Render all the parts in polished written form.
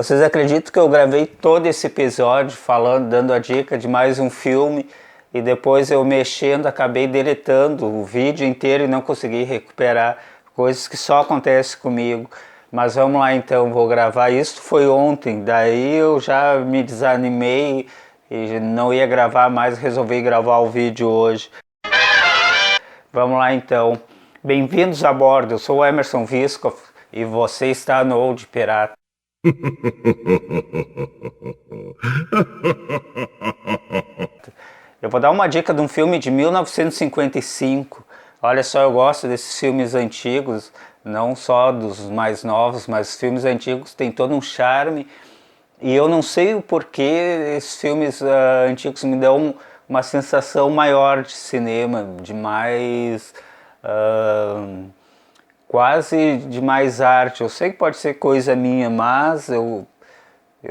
Vocês acreditam que eu gravei todo esse episódio falando, dando a dica de mais um filme e depois eu mexendo acabei deletando o vídeo inteiro e não consegui recuperar, coisas que só acontecem comigo. Mas vamos lá então, vou gravar. Isso foi ontem, daí eu já me desanimei e não ia gravar mais, resolvi gravar o vídeo hoje. Vamos lá então. Bem-vindos a bordo, eu sou o Emerson Viscoff e você está no Old Pirata. Eu vou dar uma dica de um filme de 1955. Olha só, eu gosto desses filmes antigos, não só dos mais novos, mas os filmes antigos têm todo um charme. E eu não sei o porquê esses filmes antigos me dão uma sensação maior de cinema, de mais... quase de mais arte. Eu sei que pode ser coisa minha, mas eu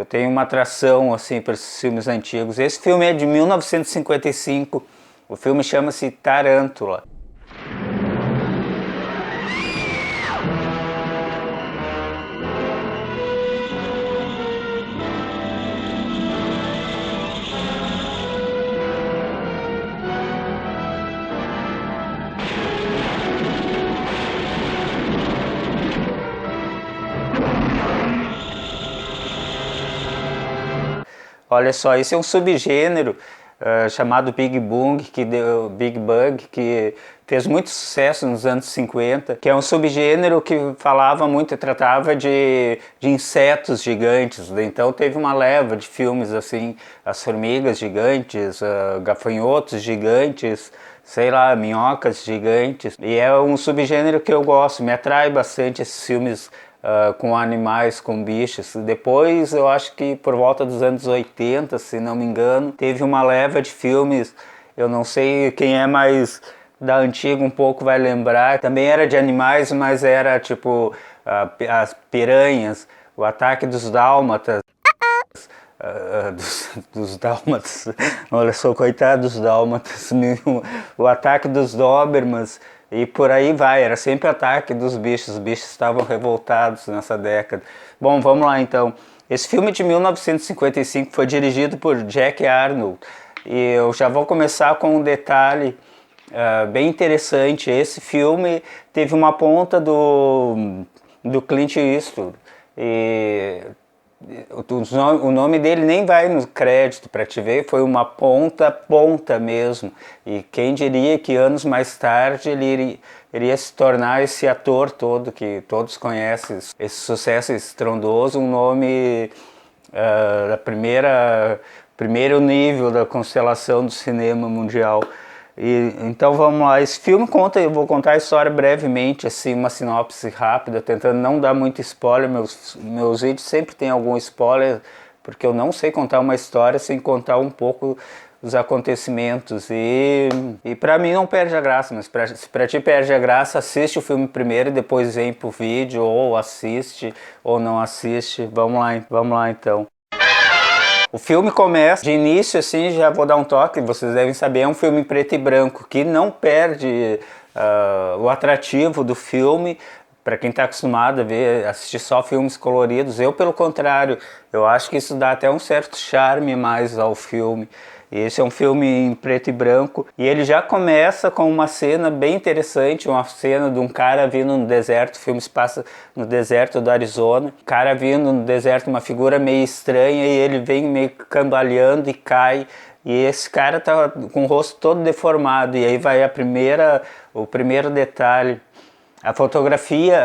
tenho uma atração assim para esses filmes antigos. Esse filme é de 1955. O filme chama-se Tarântula. Olha só, esse é um subgênero chamado Big Bang, que fez muito sucesso nos anos 50, que é um subgênero que falava muito, tratava de insetos gigantes. Então teve uma leva de filmes assim, as formigas gigantes, gafanhotos gigantes, sei lá, minhocas gigantes. E é um subgênero que eu gosto, me atrai bastante esses filmes com animais, com bichos. Depois, eu acho que por volta dos anos 80, se não me engano, teve uma leva de filmes, eu não sei quem é mais da antiga um pouco vai lembrar, também era de animais, mas era tipo as piranhas, o Ataque dos Dálmatas, dos Dálmatas, olha só, coitado dos Dálmatas, o Ataque dos Dobermans, e por aí vai, era sempre ataque dos bichos, os bichos estavam revoltados nessa década. Bom, vamos lá então. Esse filme de 1955 foi dirigido por Jack Arnold, e eu já vou começar com um detalhe bem interessante. Esse filme teve uma ponta do Clint Eastwood, e o nome dele nem vai no crédito, para te ver, foi uma ponta mesmo. E quem diria que anos mais tarde ele iria se tornar esse ator todo que todos conhecem, esse sucesso estrondoso, um nome da primeiro nível da constelação do cinema mundial. Então vamos lá, esse filme eu vou contar a história brevemente, assim, uma sinopse rápida, tentando não dar muito spoiler. Meus vídeos sempre tem algum spoiler, porque eu não sei contar uma história sem contar um pouco dos acontecimentos, e pra mim não perde a graça, mas se pra ti perde a graça, assiste o filme primeiro e depois vem pro vídeo, ou assiste, ou não assiste. Vamos lá então. O filme começa, de início assim, já vou dar um toque, vocês devem saber, é um filme em preto e branco, que não perde o atrativo do filme, para quem está acostumado a assistir só filmes coloridos. Eu, pelo contrário, eu acho que isso dá até um certo charme mais ao filme. Esse é um filme em preto e branco, e ele já começa com uma cena bem interessante, uma cena de um cara vindo no deserto. O filme se passa no deserto do Arizona, um cara vindo no deserto, uma figura meio estranha, e ele vem meio cambaleando e cai, e esse cara tá com o rosto todo deformado. E aí vai o primeiro detalhe. A fotografia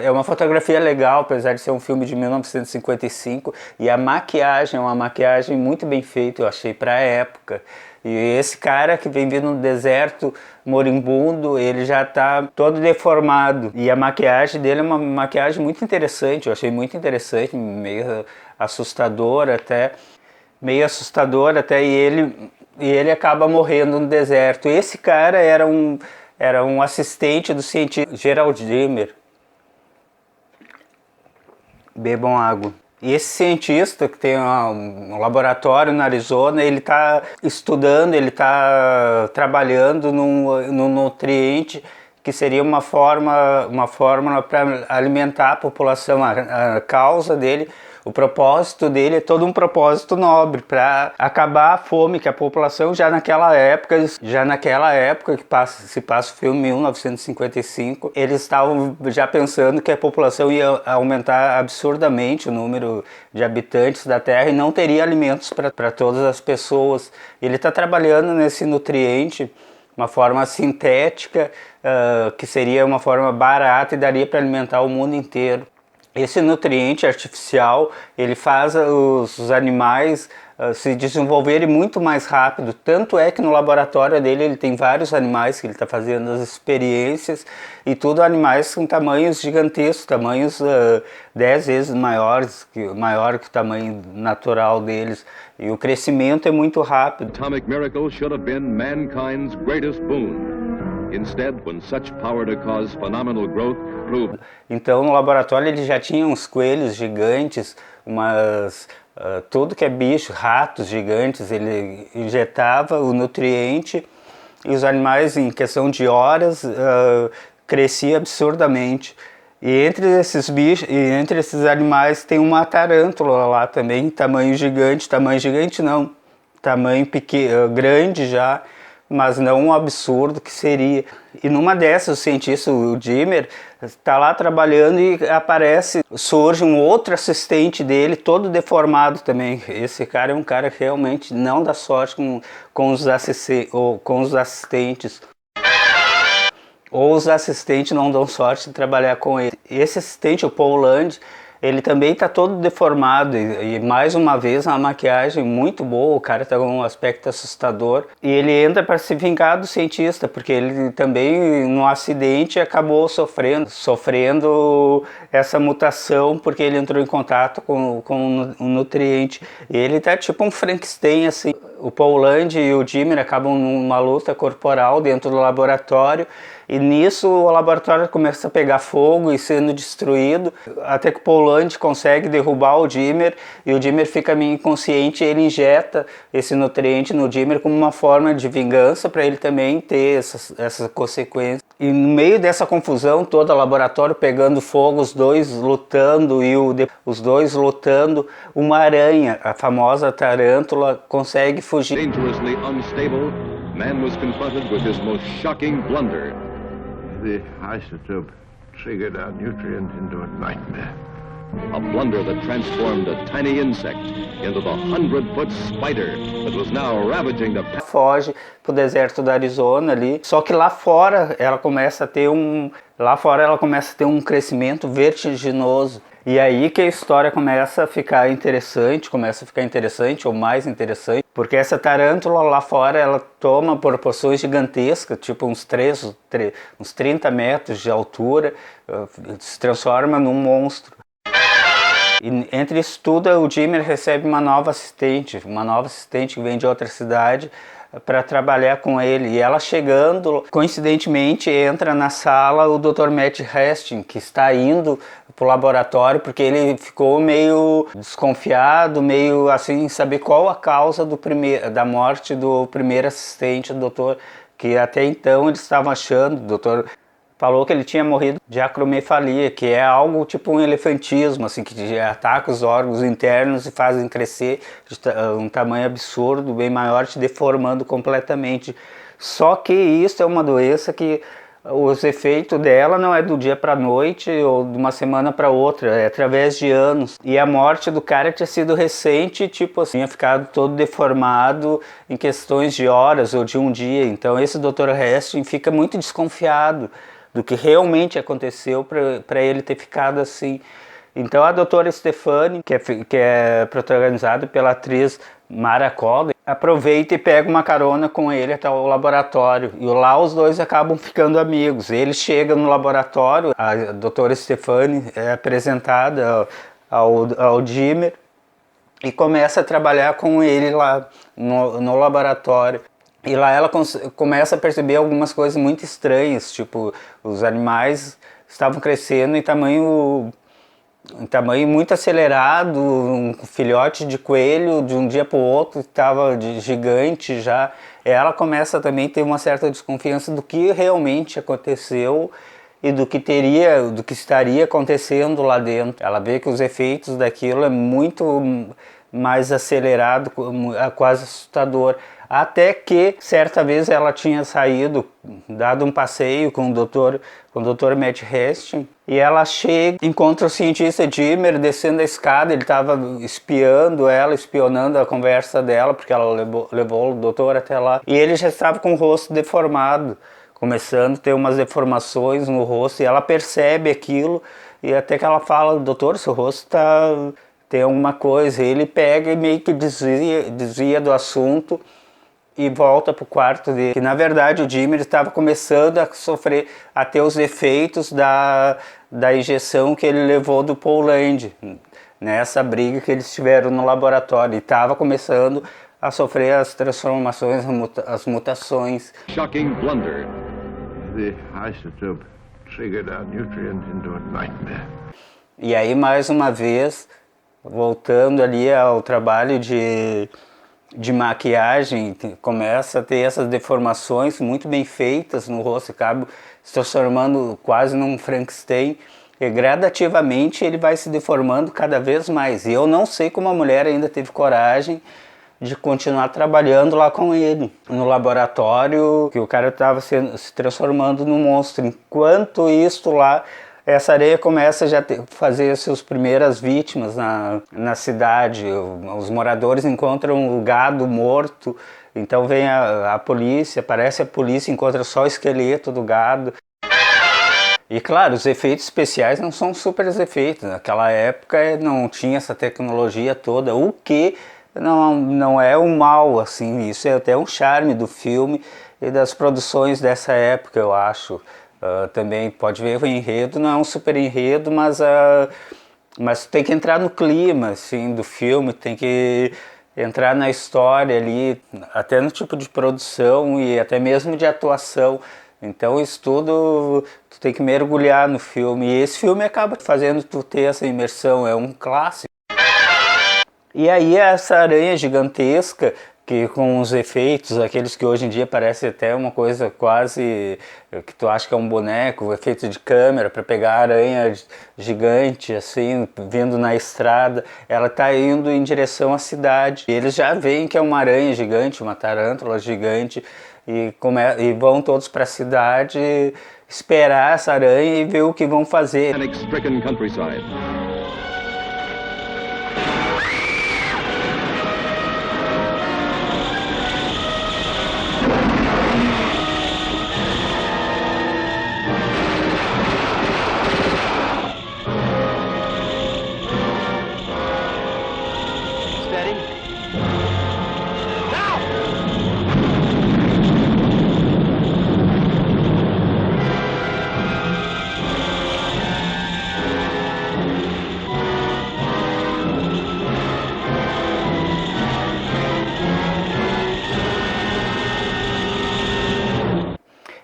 é uma fotografia legal, apesar de ser um filme de 1955, e a maquiagem é uma maquiagem muito bem feita, eu achei, para a época. E esse cara que vem vindo no deserto moribundo, ele já está todo deformado, e a maquiagem dele é uma maquiagem muito interessante, eu achei muito interessante, meio assustadora até, e ele acaba morrendo no deserto. Esse cara era um assistente do cientista Gerald Demer. Bebam água. E esse cientista que tem um laboratório na Arizona, ele está estudando, ele está trabalhando num nutriente que seria uma fórmula para alimentar a população. A causa dele, O propósito dele é todo um propósito nobre para acabar a fome, que a população já naquela época que se passa o filme 1955, eles estavam já pensando que a população ia aumentar absurdamente o número de habitantes da Terra e não teria alimentos para todas as pessoas. Ele está trabalhando nesse nutriente, uma forma sintética, que seria uma forma barata e daria para alimentar o mundo inteiro. Esse nutriente artificial, ele faz os animais se desenvolverem muito mais rápido. Tanto é que no laboratório dele ele tem vários animais que ele está fazendo as experiências, e tudo animais com tamanhos gigantescos, tamanhos 10 vezes maior que o tamanho natural deles. E o crescimento é muito rápido. Atomic miracle should have been mankind's greatest boon. Instead, when such power to cause phenomenal growth proved... Então no laboratório ele já tinha uns coelhos gigantes, tudo que é bicho, ratos gigantes, ele injetava o nutriente e os animais em questão de horas cresciam absurdamente. E entre esses bichos, entre esses animais tem uma tarântula lá também, tamanho gigante não, tamanho pequeno, grande já, mas não um absurdo que seria. E numa dessas, o cientista, o Dimmer, está lá trabalhando e surge um outro assistente dele, todo deformado também. Esse cara é um cara que realmente não dá sorte com os assistentes. Ou os assistentes não dão sorte de trabalhar com ele. Esse assistente, o Paul Land, ele também está todo deformado e mais uma vez uma maquiagem muito boa, o cara está com um aspecto assustador. E ele entra para se vingar do cientista, porque ele também no acidente acabou sofrendo essa mutação, porque ele entrou em contato com um nutriente. E ele tá tipo um Frankenstein assim. O Paul Land e o Dimmer acabam numa luta corporal dentro do laboratório, e nisso o laboratório começa a pegar fogo e sendo destruído, até que o Paul Land consegue derrubar o Dimmer, e o Dimmer fica meio inconsciente e ele injeta esse nutriente no Dimmer como uma forma de vingança para ele também ter essas consequências. E no meio dessa confusão toda, o laboratório pegando fogo, os dois lutando, uma aranha, a famosa tarântula, consegue fugir. Dangerously unstable, man was confronted with his most shocking blunder. The isotope triggered our nutrient into a nightmare. A blunder that transformed a tiny insect into the 100-foot spider that was now ravaging the... Foge pro deserto da Arizona ali, só que lá fora ela começa a ter um crescimento vertiginoso. E aí que a história começa a ficar interessante ou mais interessante, porque essa tarântula lá fora ela toma proporções gigantescas, tipo uns 30 metros de altura, se transforma num monstro. E entre isso tudo, o Dimmer recebe uma nova assistente que vem de outra cidade para trabalhar com ele. E ela chegando, coincidentemente, entra na sala o Dr. Matt Hastings, que está indo para o laboratório, porque ele ficou meio desconfiado, meio assim, saber qual a causa da morte do primeiro assistente, o doutor, que até então eles estavam achando, o doutor falou que ele tinha morrido de acromegalia, que é algo tipo um elefantismo, assim, que ataca os órgãos internos e fazem crescer de um tamanho absurdo, bem maior, te deformando completamente. Só que isso é uma doença que os efeitos dela não é do dia para a noite ou de uma semana para outra, é através de anos. E a morte do cara tinha sido recente, tipo assim, tinha ficado todo deformado em questões de horas ou de um dia. Então esse Dr. Hastings fica muito desconfiado do que realmente aconteceu para ele ter ficado assim. Então a doutora Stephanie, que é protagonizada pela atriz Mara Collins, aproveita e pega uma carona com ele até o laboratório. E lá os dois acabam ficando amigos. Ele chega no laboratório, a doutora Stephanie é apresentada ao Dimmer e começa a trabalhar com ele lá no laboratório. E lá ela começa a perceber algumas coisas muito estranhas, tipo, os animais estavam crescendo em tamanho muito acelerado, um filhote de coelho de um dia para o outro estava gigante já. Ela começa também a ter uma certa desconfiança do que realmente aconteceu e do que estaria acontecendo lá dentro. Ela vê que os efeitos daquilo é muito mais acelerado, quase assustador. Até que certa vez ela tinha saído, dado um passeio com o Dr. Matt Hastings, e ela chega, encontra o cientista Dimmer descendo a escada. Ele estava espiando ela, espionando a conversa dela, porque ela levou o doutor até lá, e ele já estava com o rosto deformado, começando a ter umas deformações no rosto, e ela percebe aquilo, e até que ela fala: doutor, seu rosto tem alguma coisa. E ele pega e meio que desvia do assunto e volta pro quarto dele. Que na verdade o Jimmy estava começando a ter os efeitos da injeção que ele levou do Paul Lange, nessa briga que eles tiveram no laboratório. E estava começando a sofrer as transformações, as mutações. Shocking blunder. The isotope triggered our nutrient into a nightmare. E aí, mais uma vez, voltando ali ao trabalho de maquiagem, começa a ter essas deformações muito bem feitas no rosto, acaba se transformando quase num Frankenstein, e gradativamente ele vai se deformando cada vez mais. E eu não sei como a mulher ainda teve coragem de continuar trabalhando lá com ele, no laboratório, que o cara estava se transformando num monstro. Enquanto isso lá, essa areia começa já a fazer suas primeiras vítimas na cidade. Os moradores encontram o gado morto, então vem a polícia, aparece a polícia, encontra só o esqueleto do gado. E claro, os efeitos especiais não são super efeitos. Naquela época não tinha essa tecnologia toda, o que não é um mal, assim. Isso é até um charme do filme e das produções dessa época, eu acho. Também pode ver o enredo, não é um super enredo, mas tem que entrar no clima, assim, do filme, tem que entrar na história ali, até no tipo de produção e até mesmo de atuação. Então isso tudo, tu tem que mergulhar no filme, e esse filme acaba fazendo tu ter essa imersão, é um clássico. E aí essa aranha gigantesca, que com os efeitos, aqueles que hoje em dia parece até uma coisa quase que tu acha que é um boneco, efeito de câmera para pegar a aranha gigante assim, vindo na estrada, ela está indo em direção à cidade. E eles já veem que é uma aranha gigante, uma tarântula gigante, e vão todos para a cidade esperar essa aranha e ver o que vão fazer. Panic-stricken countryside.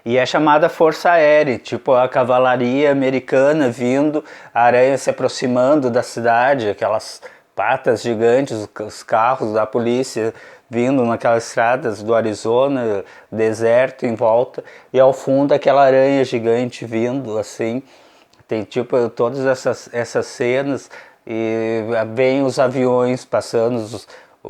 E é chamada Força Aérea, tipo a cavalaria americana vindo, a aranha se aproximando da cidade, aquelas patas gigantes, os carros da polícia vindo naquelas estradas do Arizona, deserto em volta, e ao fundo aquela aranha gigante vindo assim. Tem tipo todas essas cenas, e vem os aviões passando,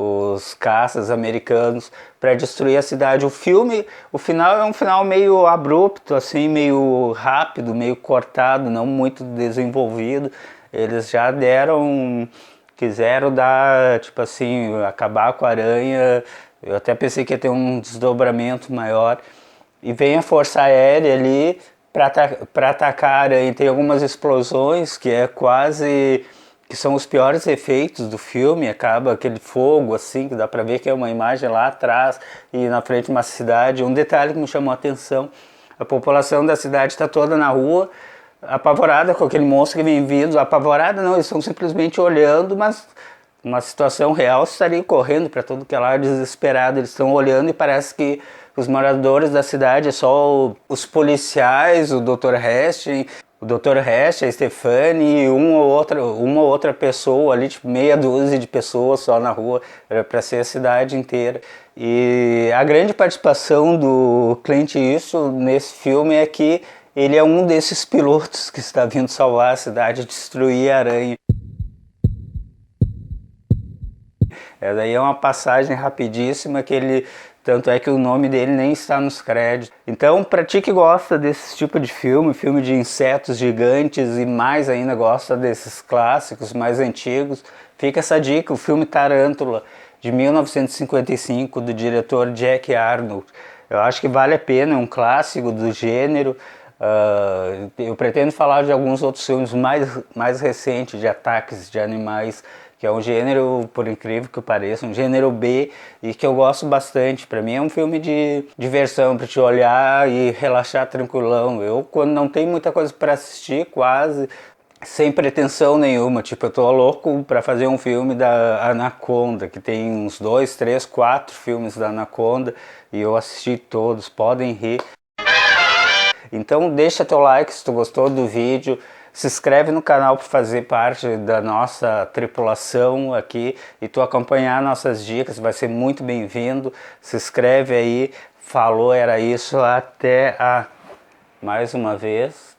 os caças americanos para destruir a cidade. O final é um final meio abrupto, assim, meio rápido, meio cortado, não muito desenvolvido. Eles já quiseram dar, tipo assim, acabar com a aranha. Eu até pensei que ia ter um desdobramento maior. E vem a Força Aérea ali para atacar a aranha. Tem algumas explosões que são os piores efeitos do filme. Acaba aquele fogo assim, que dá pra ver que é uma imagem lá atrás e na frente uma cidade. Um detalhe que me chamou a atenção: a população da cidade está toda na rua, apavorada com aquele monstro que vem vindo. Apavorada não, eles estão simplesmente olhando, mas uma situação real estaria correndo para todo que é lado, desesperado. Eles estão olhando e parece que os moradores da cidade é só os policiais, o Dr. Hastings, a Stephanie e uma ou outra pessoa ali, tipo meia dúzia de pessoas só na rua, era para ser a cidade inteira. E a grande participação do Clint Eastwood nesse filme é que ele é um desses pilotos que está vindo salvar a cidade e destruir a aranha. Essa aí é uma passagem rapidíssima que ele... Tanto é que o nome dele nem está nos créditos. Então, para ti que gosta desse tipo de filme de insetos gigantes e mais ainda gosta desses clássicos mais antigos, fica essa dica, o filme Tarântula, de 1955, do diretor Jack Arnold. Eu acho que vale a pena, é um clássico do gênero. Eu pretendo falar de alguns outros filmes mais recentes, de ataques de animais, que é um gênero, por incrível que pareça, um gênero B e que eu gosto bastante. Para mim é um filme de diversão, para te olhar e relaxar tranquilão. Eu, quando não tem muita coisa para assistir, quase, sem pretensão nenhuma, tipo, eu tô louco para fazer um filme da Anaconda, que tem uns 2, 3, 4 filmes da Anaconda e eu assisti todos, podem rir. Então deixa teu like se tu gostou do vídeo, se inscreve no canal para fazer parte da nossa tripulação aqui e tu acompanhar nossas dicas, vai ser muito bem-vindo. Se inscreve aí, falou, era isso, até a... mais uma vez.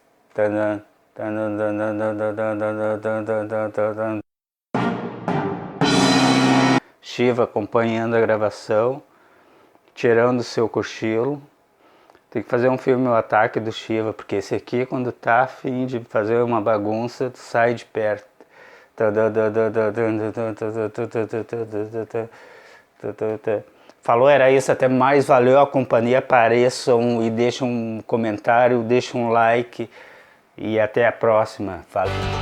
Shiva acompanhando a gravação, tirando o seu cochilo. Tem que fazer um filme O Ataque do Shiva, porque esse aqui, quando tá a fim de fazer uma bagunça, sai de perto. Falou, era isso, até mais, valeu a companhia, apareçam e deixem um comentário, deixem um like e até a próxima. Valeu.